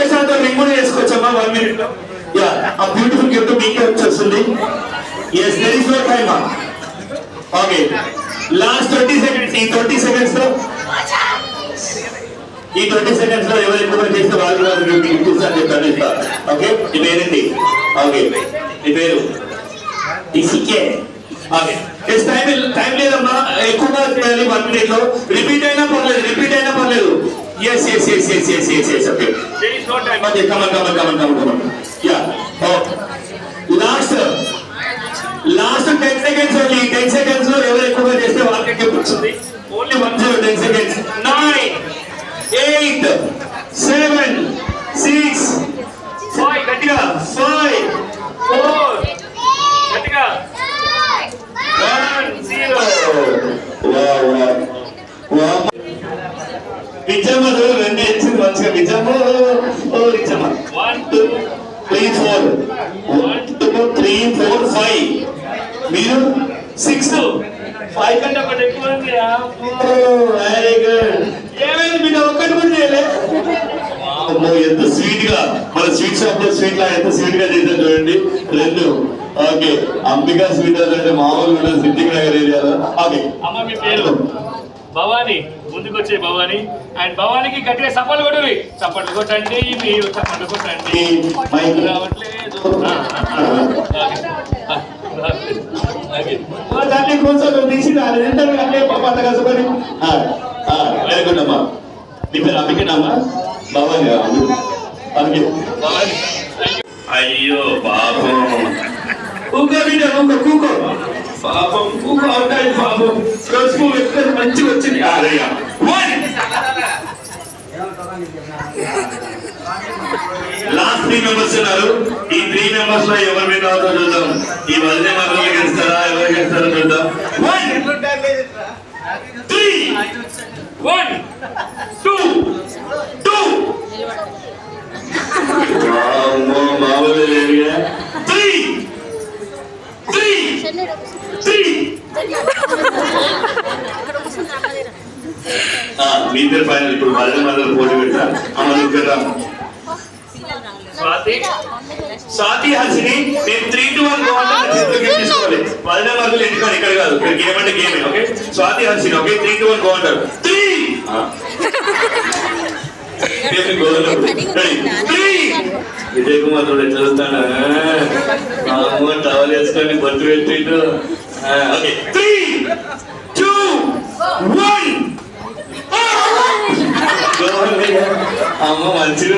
చేసినంత రింగ్ కూడా చేసుకోవచ్చమ్మా 1 minute లో. యా ఆ బ్యూటిఫుల్ గిఫ్ట్ మీకే వచ్చేస్తుంది. yes there is no time okay last 20 seconds. ఈ 20 seconds లో ఎవరు ఎక్కువ చేస్తే వాళ్ళకి గిఫ్ట్ ఇస్తా అని చెప్పాను ఇస్తా. ఓకే ఈ పేరేంటి? ఓకే ఈ పేరు ఇసికే. ఓకే టైం లేదమ్మా, ఎక్కువగా చేయాలి 1 minute లో. రిపీట్ అయినా పర్లేదు. yes okay there is no time. okay come on yeah last 10 seconds only. 10 seconds లో ఎవరు ఎక్కువగా చేస్తే వాళ్ళకి గిఫ్ట్ వస్తుంది. only 10 seconds. 9 8 7 6 5 గట్టిగా 5 4 గట్టిగా 1 0 విజయమ్మ రెండు ఇచ్చింది మంచిగా. విజయమ్మ 1 2 3 4 1 2 3 4 5 మీరు 6 5 కంటే ఒకటి ఎక్కువ ఉంది. Very good. ఏమైంది మీరు ఒక్కటి కూడా చేయలే? ఎంత స్వీట్ గా మన స్వీట్ షాప్ లో స్వీట్ లా ఎంత స్వీట్ గా చేశారు చూడండి. 2 ఓకే అంబికా స్వీట్ అంటే మామూలు సిద్ధిక్ నగర్ ఏరియాలో. ఓకే అమ్మ మీ పేరు? భవానీ. ముందుకొచ్చే భవానీ. అండ్ భవానీకి గట్టిగా చప్పట్లు కొట్టండి. చప్పట్లు కొట్టండి మీరు చప్పట్లు కొట్టండి. రావట్లేదు దాన్ని కొంచెం తీసి పంట కష్టపడి. వెరీ గుడ్ అమ్మా. మీ పేరు అంబికేనమ్మా? భవానీ. అయ్యో పాపం ఊకో బిడ్డ ఊకో పాపం ఊకో అవుతాయి పాపం. రోజుకు ఎక్కడ మంచిగా వచ్చింది. లాస్ట్ 3 members ఉన్నారు. ఈ 3 members లో ఎవరి మీద అవుతారో చూద్దాం. ఈ వదిలే మాటలు గెలుస్తారా ఎవరు గెలుస్తారో చూద్దాం. 1 3 1 2 2 మామూలు 3 మీ ఇద్దరు ఫైనల్. ఇప్పుడు వదిలే పోటీ పెడతా. స్వాతి హర్షిని నేను 3 to 1 తీసుకోవాలి. వదిలే మార్కులు ఎందుకని ఇక్కడ కాదు, ఇక్కడ గేమ్ అంటే గేమే. Okay Swathi Harshini okay 3 to 1 బాగుంటారు. 3 విజయ్ కుమార్ తోడు చదువుతాడా? టవల్ వేసుకొని బొట్టు పెట్టిండు. ఓకే 3 2 1 అమ్మ మంచిగా